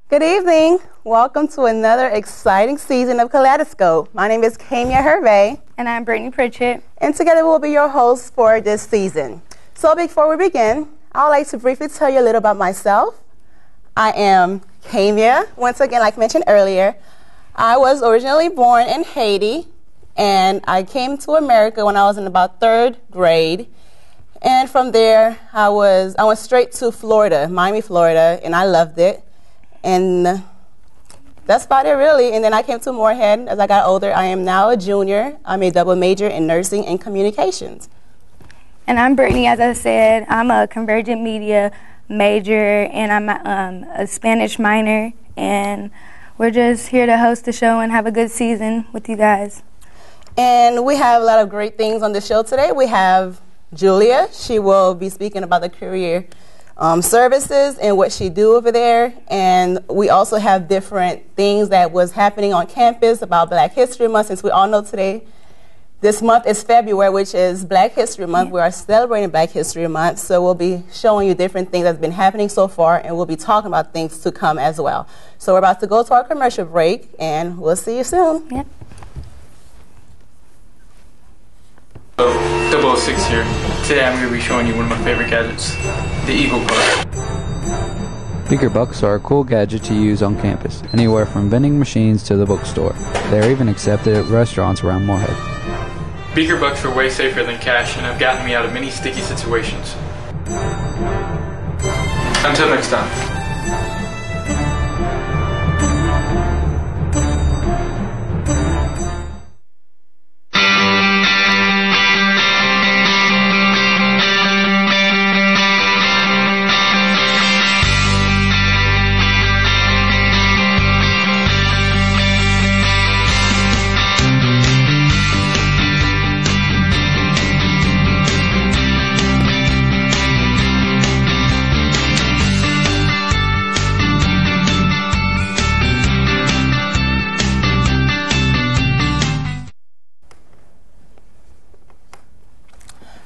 Good evening. Welcome to another exciting season of Kaleidoscope. My name is Kamia Hervey. And I'm Brittany Pritchett. And together we'll be your hosts for this season. So before we begin, I would like to briefly tell you a little about myself. I am Kamia. Once again, like mentioned earlier, I was originally born in Haiti, and I came to America when I was in about 3rd grade. And from there, I went straight to Florida, Miami, Florida, and I loved it. And that's about it, really. And then I came to Moorhead as I got older. I am now a junior. I'm a double major in nursing and communications. And I'm Brittany, as I said. I'm a convergent media major, and I'm a Spanish minor. And we're just here to host the show and have a good season with you guys. And we have a lot of great things on the show today. We have Julia. She will be speaking about the career services and what she do over there. And we also have different things that was happening on campus about Black History Month. Since we all know this month is February, which is Black History Month. We are celebrating Black History Month. So we'll be showing you different things that's been happening so far, and we'll be talking about things to come as well. So we're about to go to our commercial break, and we'll see you soon. Yep. 006 here. Today I'm going to be showing you one of my favorite gadgets, the Eagle Buck. Beaker Bucks are a cool gadget to use on campus, anywhere from vending machines to the bookstore. They are even accepted at restaurants around Moorhead. Beaker Bucks are way safer than cash and have gotten me out of many sticky situations. Until next time.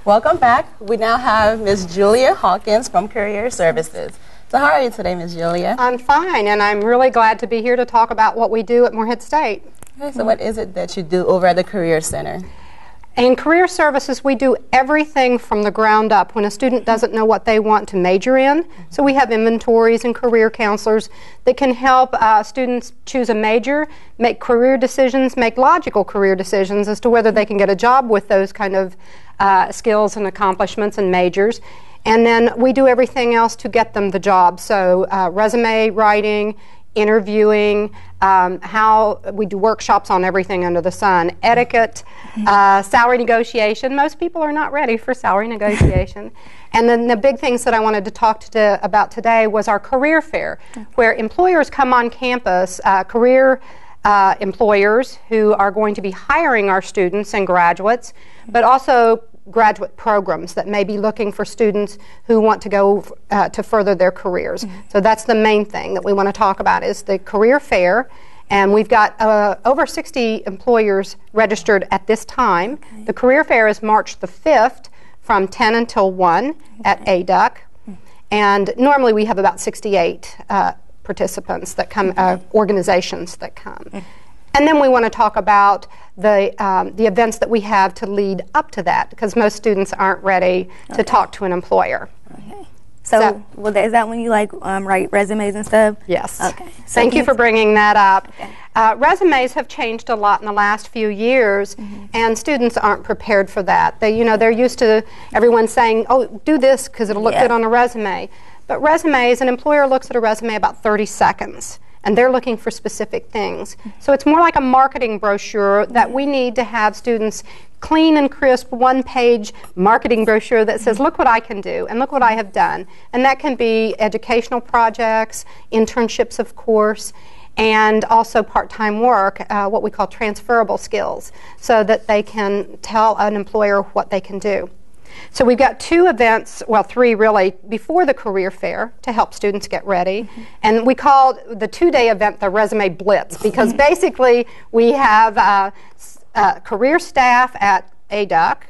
Welcome back. We now have Ms. Julia Hawkins from Career Services. So how are you today, Ms. Julia? I'm fine, and I'm really glad to be here to talk about what we do at Moorhead State. Okay, so what is it that you do over at the Career Center? In Career Services, we do everything from the ground up when a student doesn't know what they want to major in. So we have inventories and career counselors that can help students choose a major, make career decisions, make logical career decisions as to whether they can get a job with those kind of skills and accomplishments and majors. And then we do everything else to get them the job. So resume writing, interviewing, how we do workshops on everything under the sun, etiquette, salary negotiation. Most people are not ready for salary negotiation. And then the big things that I wanted to talk about today was our career fair, where employers come on campus, career employers who are going to be hiring our students and graduates, but also graduate programs that may be looking for students who want to go to further their careers. So that's the main thing that we want to talk about is the career fair, and we've got over 60 employers registered at this time. The career fair is March the 5th from 10 until 1 at ADUC, and normally we have about 68 participants that come, organizations that come. And then we want to talk about the events that we have to lead up to that, because most students aren't ready to talk to an employer. Okay. So is that when you write resumes and stuff? Yes. Okay. So Thank you for bringing that up. Okay. Resumes have changed a lot in the last few years, and students aren't prepared for that. They're used to everyone saying, "Oh, do this because it'll look good on a resume." But resumes, an employer looks at a resume about 30 seconds. And they're looking for specific things. So it's more like a marketing brochure that we need to have students clean and crisp, one-page marketing brochure that says, look what I can do and look what I have done. And that can be educational projects, internships, of course, and also part-time work, what we call transferable skills, so that they can tell an employer what they can do. So we've got 2 events, well 3 really, before the career fair to help students get ready. And we call the 2-day event the Resume Blitz, because basically we have career staff at ADUC.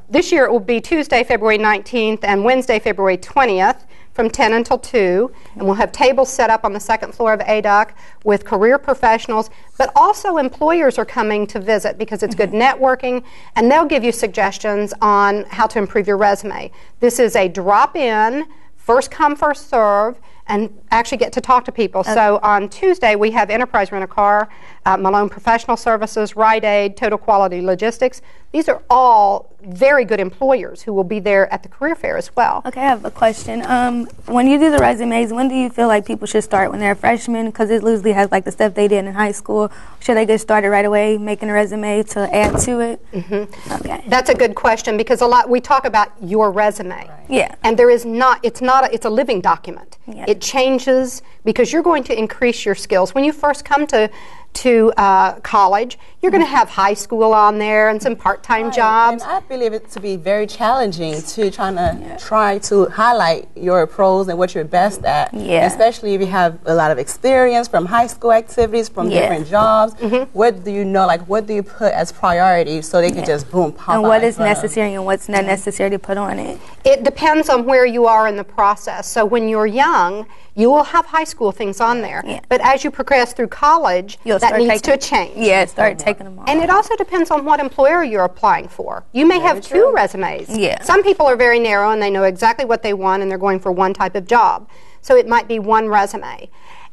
This year it will be Tuesday, February 19th and Wednesday, February 20th from 10 until 2, and we'll have tables set up on the second floor of ADUC with career professionals, but also employers are coming to visit because it's good networking, and they'll give you suggestions on how to improve your resume. This is a drop-in, first come, first serve, and actually get to talk to people. Okay. So on Tuesday, we have Enterprise Rent-A-Car, Malone Professional Services, Rite Aid, Total Quality Logistics. These are all very good employers who will be there at the career fair as well. Okay, I have a question. When you do the resumes, when do you feel like people should start? When they're freshmen? Because it usually has like the stuff they did in high school. Should they get started right away making a resume to add to it? Mm-hmm. Okay. That's a good question because we talk about your resume. Right. Yeah. And there is not, it's a living document. Yeah. It changes because you're going to increase your skills. When you first come to college, you're going to have high school on there and some part-time jobs. And I believe it to be very challenging to try to highlight your pros and what you're best at, especially if you have a lot of experience from high school activities, from different jobs. Mm-hmm. What do you know, like what do you put as priority so they can just boom, pop and what is necessary and what's not necessary to put on it? It depends on where you are in the process. So when you're young, you will have high school things on there. Yeah. But as you progress through college, that needs to change. Yeah, start taking them off. And it also depends on what employer you're applying for. You may have two resumes. Yeah. Some people are very narrow and they know exactly what they want and they're going for one type of job. So it might be one resume.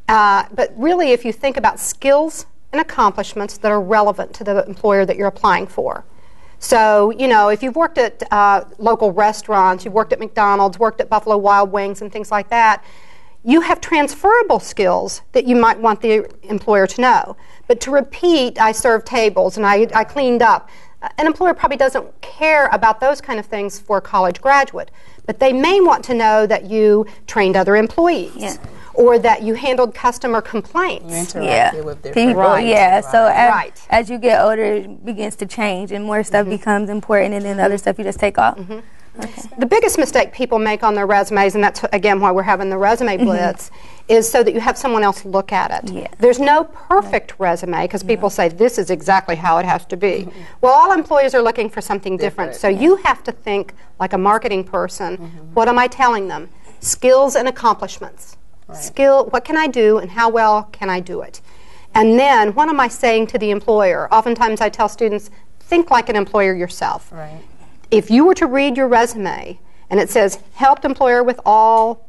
But really, if you think about skills and accomplishments that are relevant to the employer that you're applying for. So, you know, if you've worked at local restaurants, you've worked at McDonald's, worked at Buffalo Wild Wings and things like that, you have transferable skills that you might want the employer to know. But to repeat, I served tables and I cleaned up, an employer probably doesn't care about those kind of things for a college graduate. But they may want to know that you trained other employees. Yeah. Or that you handled customer complaints. You interacted with their people. Right. Yeah, so as you get older, it begins to change and more stuff becomes important and then other stuff you just take off. Mm-hmm. Okay. The biggest mistake people make on their resumes, and that's again why we're having the resume blitz, is so that you have someone else look at it. Yeah. There's no perfect resume because people say this is exactly how it has to be. Well, all employers are looking for something different. So you have to think like a marketing person. What am I telling them? Skills and accomplishments. Right. What can I do and how well can I do it? And then what am I saying to the employer? Oftentimes I tell students, think like an employer yourself. Right. If you were to read your resume and it says, helped employer with all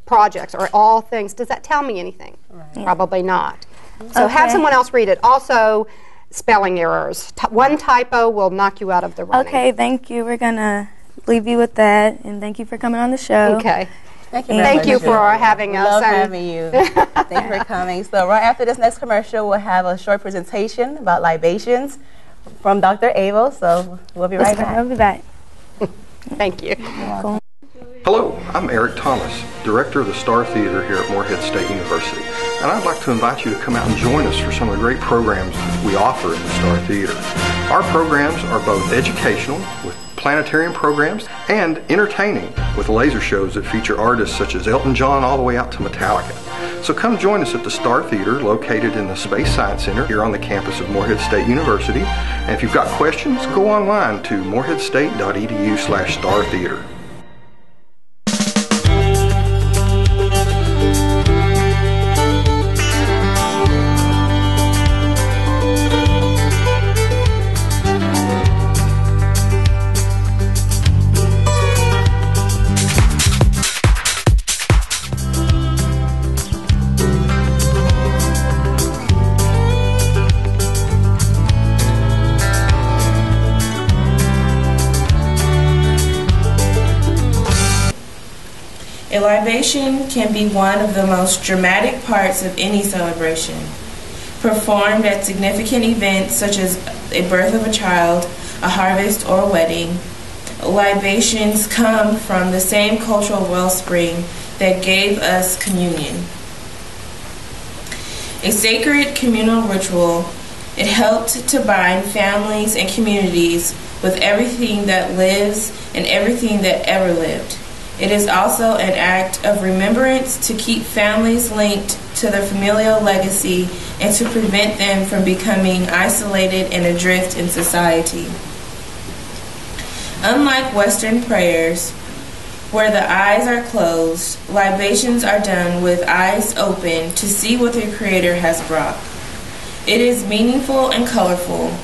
projects or all things, does that tell me anything? Right. Probably not. So have someone else read it. Also, spelling errors. One typo will knock you out of the running. Okay, thank you. We're going to leave you with that, and thank you for coming on the show. Okay. Thank you for having us. Love having you. Thank you for coming. So right after this next commercial, we'll have a short presentation about libations from Dr. Abel, so we'll be right back. We'll be back. Thank you. Cool. Hello, I'm Eric Thomas, Director of the Star Theater here at Morehead State University, and I'd like to invite you to come out and join us for some of the great programs we offer at the Star Theater. Our programs are both educational, with planetarium programs, and entertaining, with laser shows that feature artists such as Elton John all the way out to Metallica. So come join us at the Star Theater, located in the Space Science Center here on the campus of Morehead State University. And if you've got questions, go online to moreheadstate.edu/startheater. A libation can be one of the most dramatic parts of any celebration, performed at significant events such as a birth of a child, a harvest, or a wedding. Libations come from the same cultural wellspring that gave us communion. A sacred communal ritual, it helped to bind families and communities with everything that lives and everything that ever lived. It is also an act of remembrance to keep families linked to their familial legacy and to prevent them from becoming isolated and adrift in society. Unlike Western prayers, where the eyes are closed, libations are done with eyes open to see what their Creator has brought. It is meaningful and colorful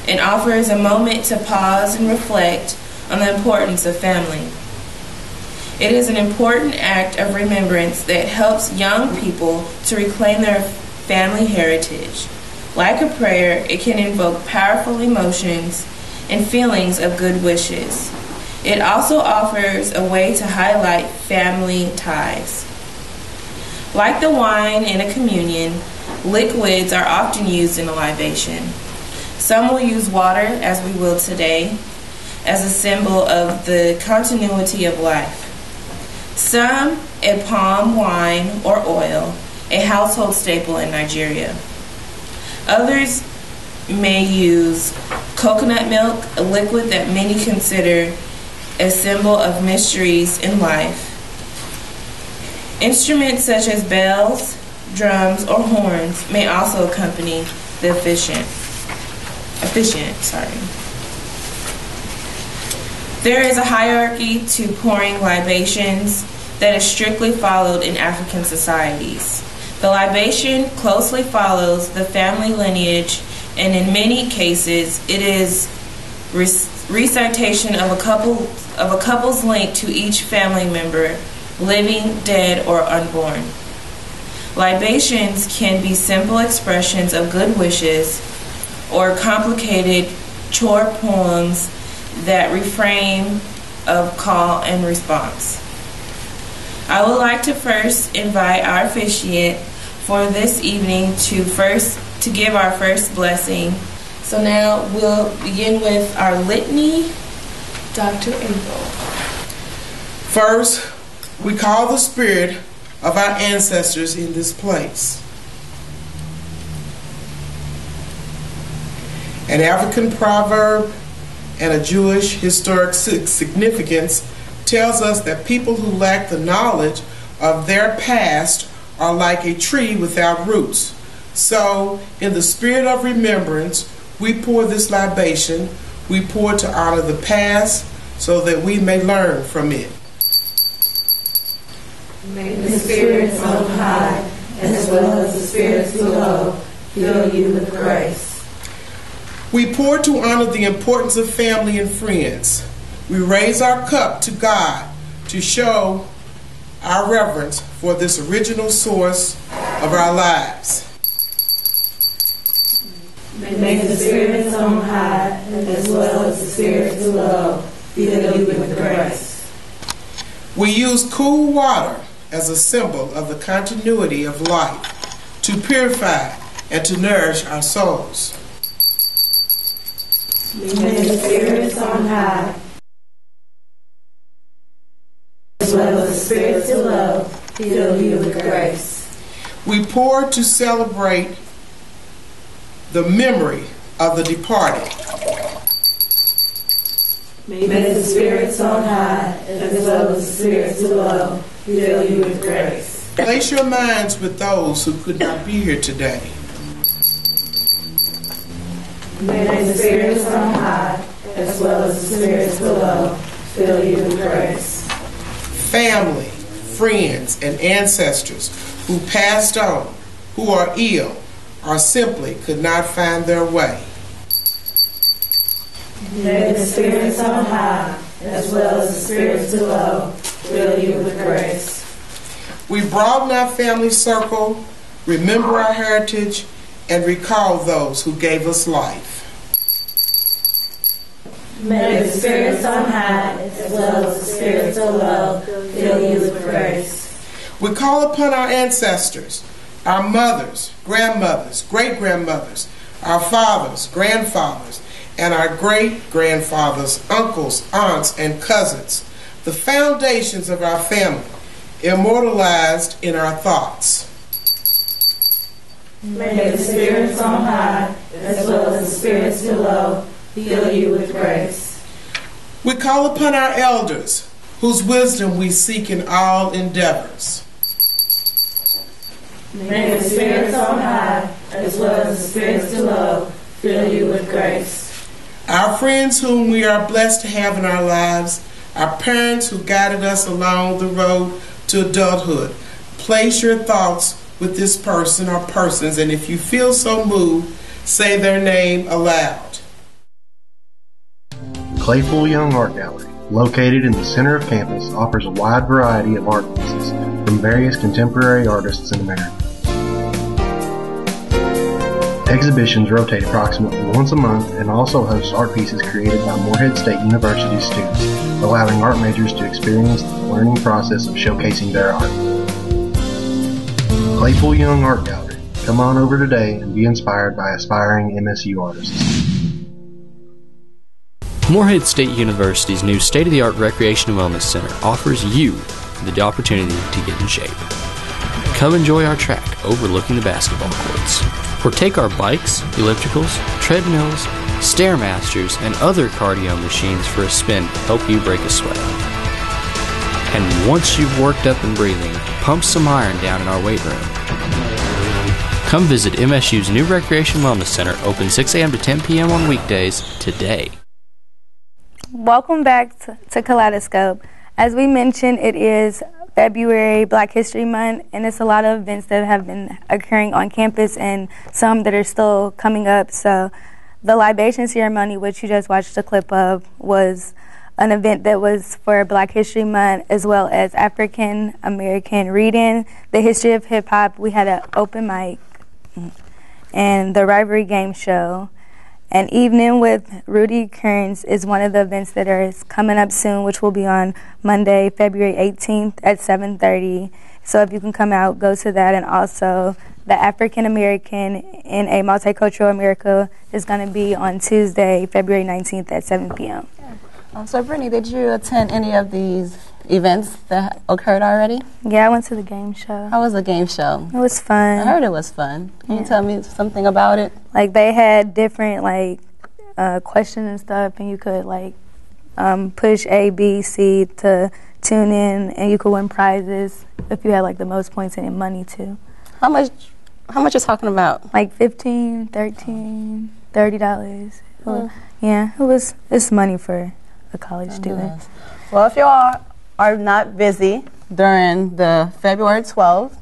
and offers a moment to pause and reflect on the importance of family. It is an important act of remembrance that helps young people to reclaim their family heritage. Like a prayer, it can invoke powerful emotions and feelings of good wishes. It also offers a way to highlight family ties. Like the wine in a communion, liquids are often used in a libation. Some will use water, as we will today, as a symbol of the continuity of life. Some, a palm wine or oil, a household staple in Nigeria. Others may use coconut milk, a liquid that many consider a symbol of mysteries in life. Instruments such as bells, drums, or horns may also accompany the officiant. There is a hierarchy to pouring libations that is strictly followed in African societies. The libation closely follows the family lineage, and in many cases, it is recitation of a couple's link to each family member, living, dead, or unborn. Libations can be simple expressions of good wishes or complicated chore poems that refrain of call and response. I would like to first invite our officiant for this evening to give our first blessing. So now we'll begin with our litany. Dr. April. First, we call the spirit of our ancestors in this place. An African proverb and a Jewish historic significance tells us that people who lack the knowledge of their past are like a tree without roots. So, in the spirit of remembrance, we pour this libation. We pour to honor the past so that we may learn from it. May the spirits on high, as well as the spirits below, fill you with grace. We pour to honor the importance of family and friends. We raise our cup to God to show our reverence for this original source of our lives. May the spirits on high, as well as the spirits below, fill you with grace. We use cool water as a symbol of the continuity of life to purify and to nourish our souls. May the spirits on high, as well as the spirits below, fill you with grace. We pour to celebrate the memory of the departed. May the spirits on high, as well as the spirits below, fill you with grace. Place your minds with those who could not be here today. May the spirits on high, as well as the spirits below, fill you with grace. Family, friends, and ancestors who passed on, who are ill, or simply could not find their way. May the spirits on high, as well as the spirits below, fill you with grace. We broaden our family circle, remember our heritage, and recall those who gave us life. May the spirits on high, as well as the spirits below, fill you with grace. We call upon our ancestors, our mothers, grandmothers, great-grandmothers, our fathers, grandfathers, and our great-grandfathers, uncles, aunts, and cousins, the foundations of our family, immortalized in our thoughts. May the spirits on high, as well as the spirits below, fill you with grace. We call upon our elders, whose wisdom we seek in all endeavors. May the spirits on high, as well as the spirits below, fill you with grace. Our friends whom we are blessed to have in our lives, our parents who guided us along the road to adulthood. Place your thoughts with this person or persons, and if you feel so moved, say their name aloud. Claypool Young Art Gallery, located in the center of campus, offers a wide variety of art pieces from various contemporary artists in America. Exhibitions rotate approximately once a month and also hosts art pieces created by Morehead State University students, allowing art majors to experience the learning process of showcasing their art. Claypool Young Art Gallery. Come on over today and be inspired by aspiring MSU artists. Morehead State University's new state-of-the-art Recreation and Wellness Center offers you the opportunity to get in shape. Come enjoy our track overlooking the basketball courts, or take our bikes, ellipticals, treadmills, Stairmasters, and other cardio machines for a spin to help you break a sweat. And once you've worked up and breathing, pump some iron down in our weight room. Come visit MSU's new Recreation Wellness Center, open 6 a.m. to 10 p.m. on weekdays today. Welcome back to Kaleidoscope. As we mentioned, it is February, Black History Month, and it's a lot of events that have been occurring on campus and some that are still coming up. So the libation ceremony, which you just watched a clip of, was an event that was for Black History Month, as well as African American reading, the history of hip hop. We had an open mic and the rivalry game show. An evening with Rudy Kearns is one of the events that is coming up soon, which will be on Monday, February 18th at 7:30. So if you can come out, go to that. And also the African American in a Multicultural America is going to be on Tuesday, February 19th at 7 p.m. So Brittany, did you attend any of these events that occurred already? Yeah, I went to the game show. How was the game show? It was fun. I heard it was fun. Can you tell me something about it? Like, they had different questions and stuff, and you could push A, B, C to tune in, and you could win prizes if you had the most points and money too. How much you talking about? Like $15, $13, $30. Yeah, it's money for a college student. Well, if you all are not busy during the February 12th,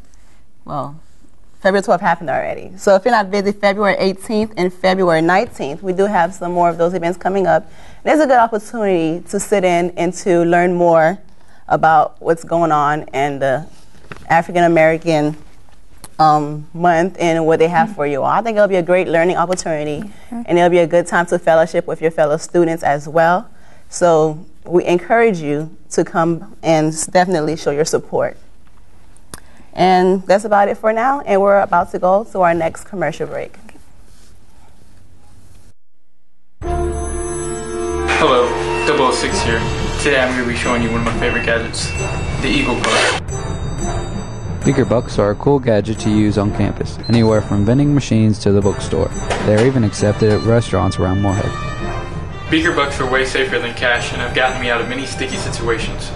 February 12th happened already. So if you're not busy February 18th and February 19th, we do have some more of those events coming up. There's a good opportunity to sit in and to learn more about what's going on in the African American month and what they have for you all. I think it'll be a great learning opportunity, and it'll be a good time to fellowship with your fellow students as well. So we encourage you to come and definitely show your support. And that's about it for now, and we're about to go to our next commercial break. Hello, 006 here. Today I'm going to be showing you one of my favorite gadgets, the Eagle Book. Beaker Bucks are a cool gadget to use on campus, anywhere from vending machines to the bookstore. They are even accepted at restaurants around Morehead. Beaker Bucks are way safer than cash and have gotten me out of many sticky situations.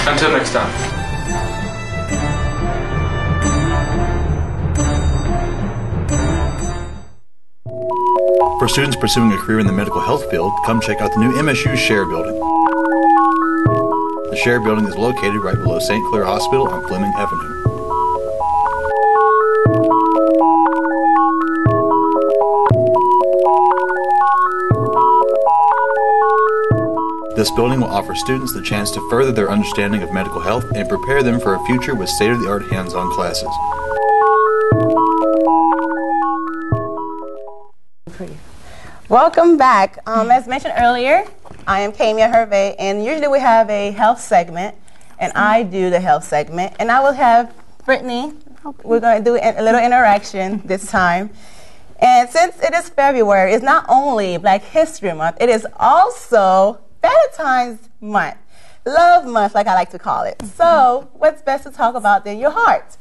Until next time. For students pursuing a career in the medical health field, come check out the new MSU Share Building. The Share Building is located right below St. Clair Hospital on Fleming Avenue. This building will offer students the chance to further their understanding of medical health and prepare them for a future with state-of-the-art hands-on classes. Welcome back. As mentioned earlier, I am Kamia Hervey, and usually we have a health segment, and I do the health segment, and I will have Brittany. We're going to do a little interaction this time. And since it is February, it's not only Black History Month, it is also Valentine's Month, Love Month, like I like to call it. So what's best to talk about than your heart?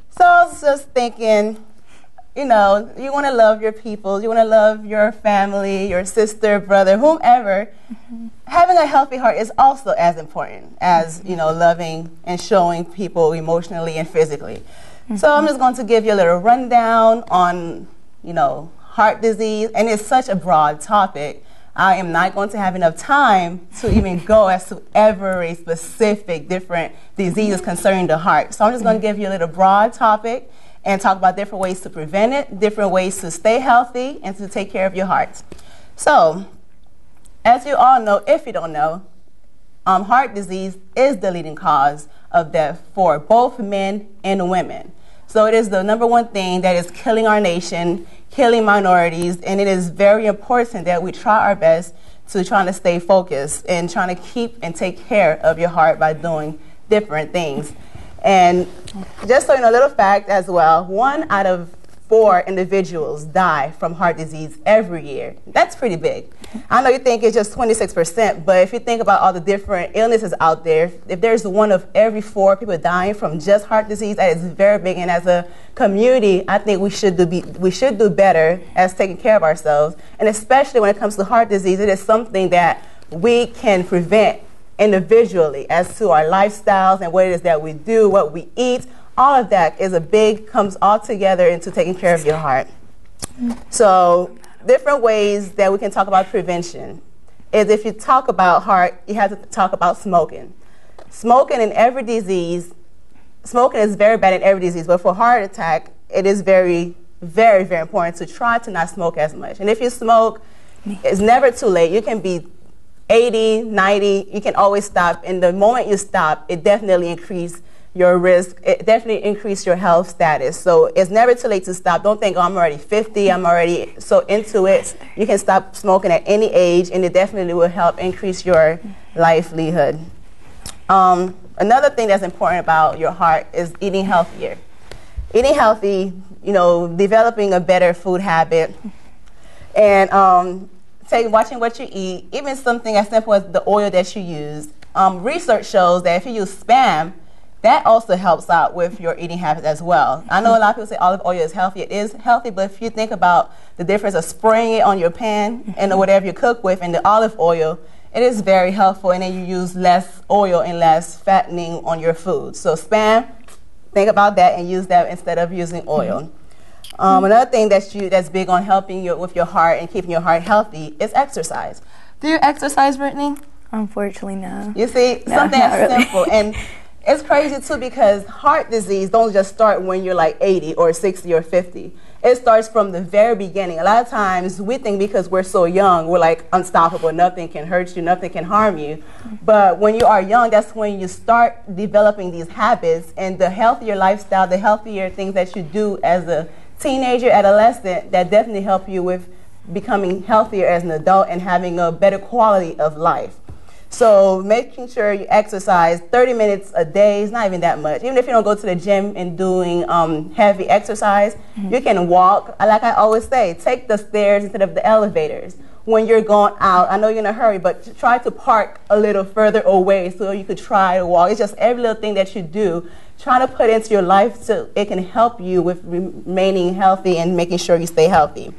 So I was just thinking, you know, you want to love your people, you want to love your family, your sister, brother, whomever. Having a healthy heart is also as important as, you know, loving and showing people emotionally and physically. So I'm just going to give you a little rundown on, you know, heart disease, and it's such a broad topic. I am not going to have enough time to even go as to every specific different diseases concerning the heart. So I'm just going to give you a little broad topic and talk about different ways to prevent it, different ways to stay healthy, and to take care of your heart. So, as you all know, if you don't know, heart disease is the leading cause of death for both men and women. So it is the #1 thing that is killing our nation, killing minorities, and it is very important that we try our best to trying to stay focused and trying to keep and take care of your heart by doing different things. And just so you know, a little fact as well, 1 out of 4 individuals die from heart disease every year. That's pretty big. I know you think it's just 26%, but if you think about all the different illnesses out there, if there's 1 of every 4 people dying from just heart disease, that is very big. And as a community, I think we should do better as taking care of ourselves. And especially when it comes to heart disease, it is something that we can prevent individually as to our lifestyles and what it is that we do, what we eat. All of that comes all together into taking care of your heart. So different ways that we can talk about prevention is if you talk about heart, you have to talk about smoking. Smoking in every disease, smoking is very bad in every disease, but for heart attack, it is very, very, very important to try to not smoke as much. And if you smoke, it's never too late. You can be 80, 90, you can always stop. And the moment you stop, it definitely increases your risk. It definitely increases your health status. So it's never too late to stop. Don't think, oh, I'm already 50, I'm already so into it. You can stop smoking at any age, and it definitely will help increase your livelihood. Another thing that's important about your heart is eating healthier. Eating healthy, developing a better food habit, and watching what you eat, even something as simple as the oil that you use. Research shows that if you use Spam, that also helps out with your eating habits as well. I know a lot of people say olive oil is healthy. It is healthy, but if you think about the difference of spraying it on your pan and whatever you cook with and the olive oil, it is very helpful, and then you use less oil and less fattening on your food. So Spam, think about that and use that instead of using oil. Another thing that's big on helping you with your heart and keeping your heart healthy is exercise. Do you exercise, Brittany? Unfortunately, no. You see, something that's simple. And it's crazy, too, because heart disease don't just start when you're like 80 or 60 or 50. It starts from the very beginning. A lot of times we think because we're so young, we're like unstoppable. Nothing can hurt you. Nothing can harm you. But when you are young, that's when you start developing these habits, and the healthier lifestyle, the healthier things that you do as a teenager, adolescent, that definitely help you with becoming healthier as an adult and having a better quality of life. So making sure you exercise 30 minutes a day is not even that much. Even if you don't go to the gym and doing heavy exercise, you can walk. Like I always say, take the stairs instead of the elevators. When you're going out, I know you're in a hurry, but try to park a little further away so you could try to walk. It's just every little thing that you do, try to put into your life so it can help you with remaining healthy and making sure you stay healthy.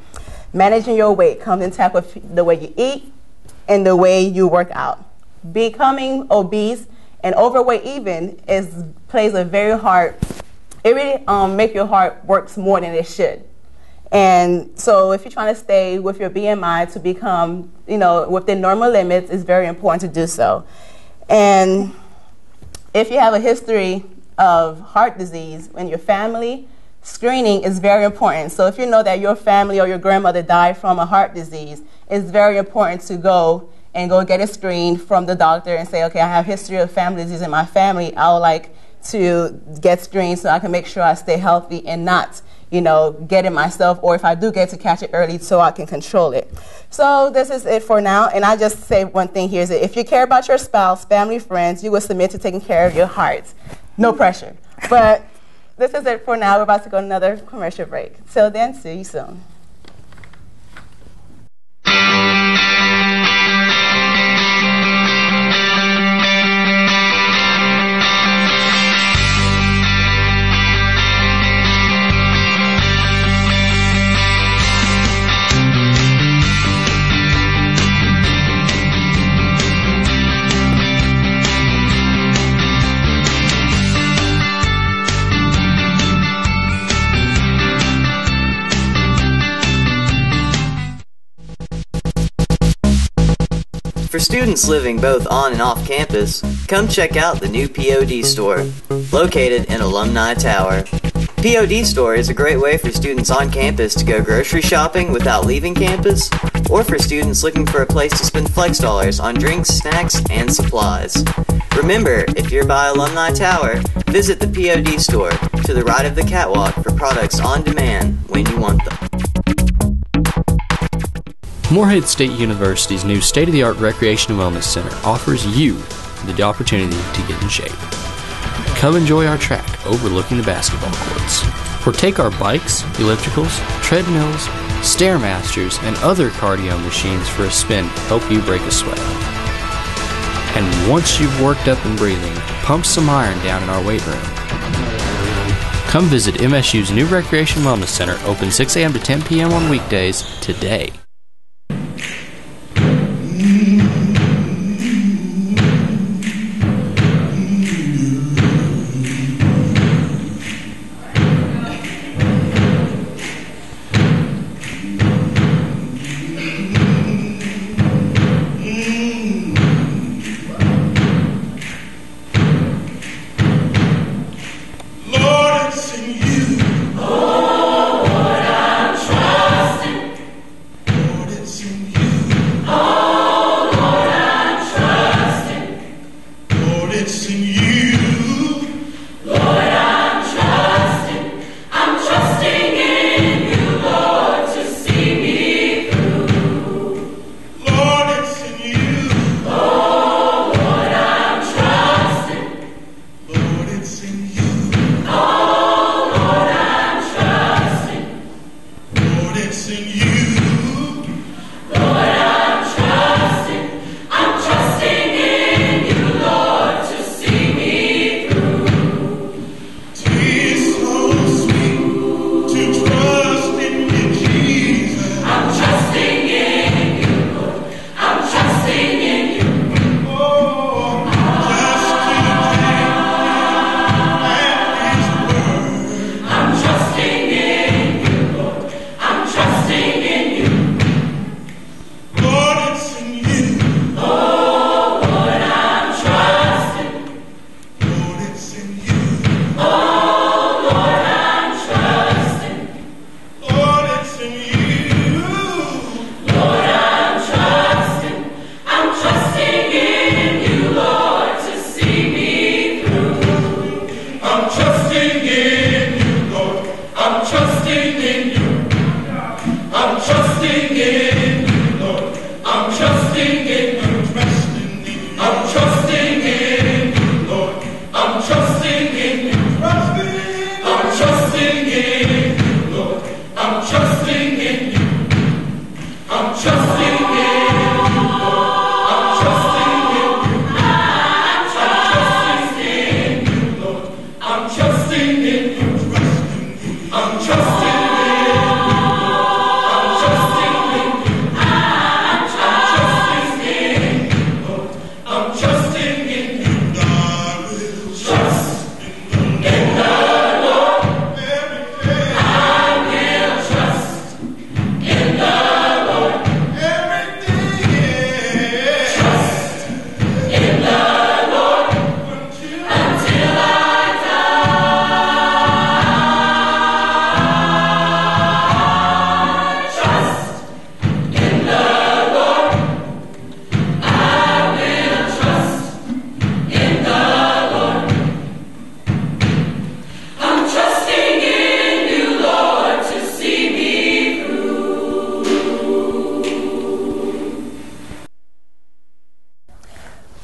Managing your weight comes in tap with the way you eat and the way you work out. Becoming obese and overweight even plays a very hard. It really make your heart works more than it should. And so if you're trying to stay with your BMI to become, within normal limits, it's very important to do so. And if you have a history of heart disease in your family, screening is very important. So if you know that your family or your grandmother died from a heart disease, it's very important to go get a screen from the doctor and say, okay, I have a history of family disease in my family. I would like to get screened so I can make sure I stay healthy and not, get it myself, or if I do get to catch it early so I can control it. So this is it for now. And I just say one thing here is that if you care about your spouse, family, friends, you will submit to taking care of your hearts. No pressure. But this is it for now. We're about to go to another commercial break. Till then, see you soon. For students living both on and off campus, come check out the new POD store, located in Alumni Tower. POD store is a great way for students on campus to go grocery shopping without leaving campus, or for students looking for a place to spend flex dollars on drinks, snacks, and supplies. Remember, if you're by Alumni Tower, visit the POD store to the right of the catwalk for products on demand when you want them. Morehead State University's new state-of-the-art Recreation and Wellness Center offers you the opportunity to get in shape. Come enjoy our track overlooking the basketball courts, or take our bikes, ellipticals, treadmills, Stairmasters, and other cardio machines for a spin to help you break a sweat. And once you've worked up and breathing, pump some iron down in our weight room. Come visit MSU's new Recreation Wellness Center, open 6 a.m. to 10 p.m. on weekdays today.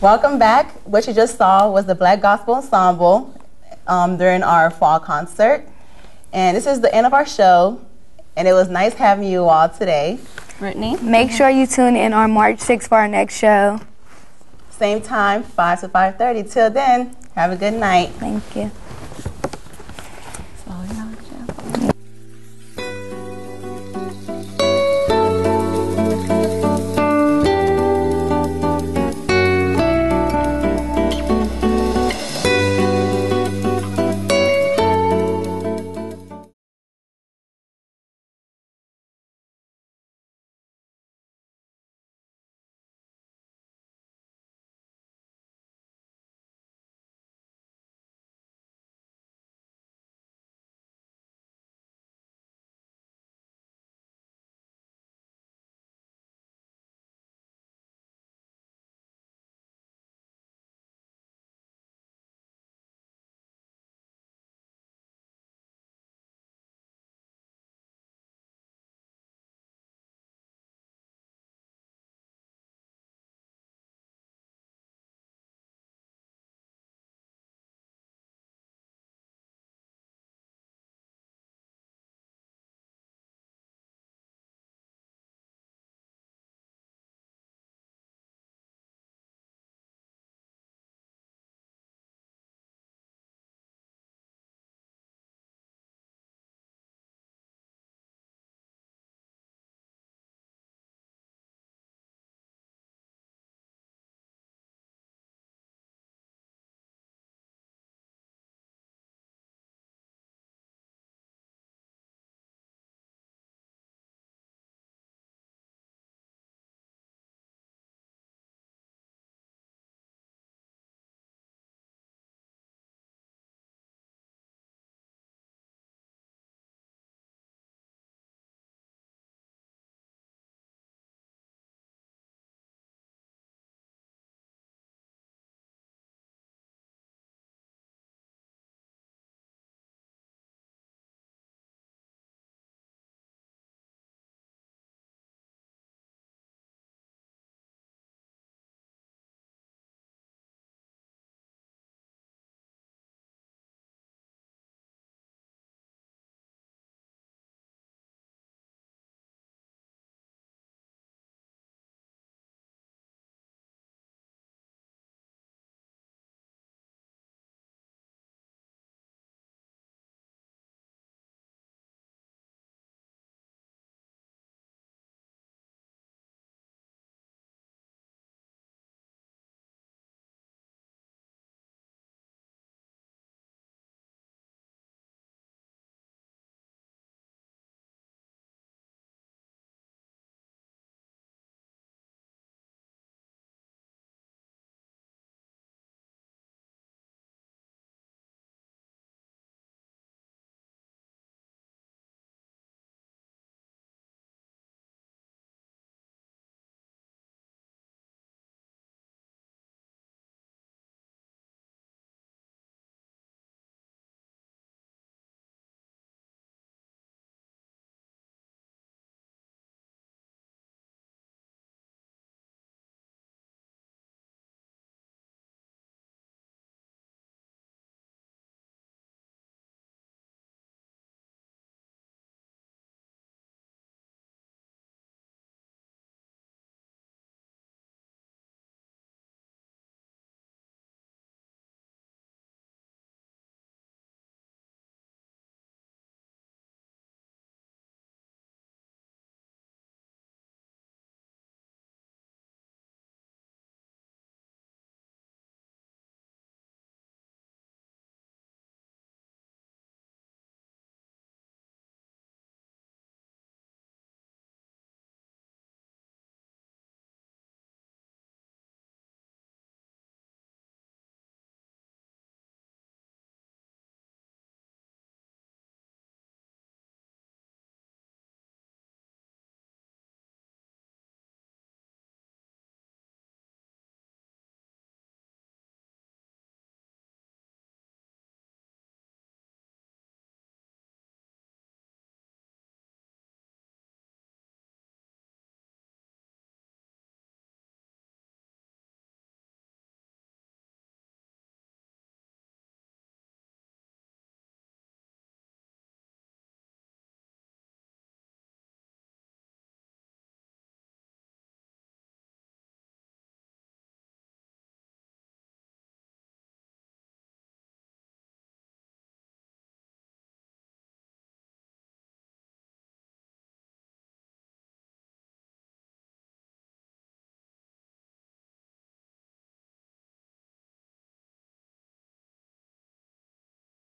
Welcome back. What you just saw was the Black Gospel Ensemble during our fall concert. And this is the end of our show. And it was nice having you all today. Brittany? Make sure you tune in on March 6th for our next show. Same time, 5 to 5:30. Till then, have a good night. Thank you.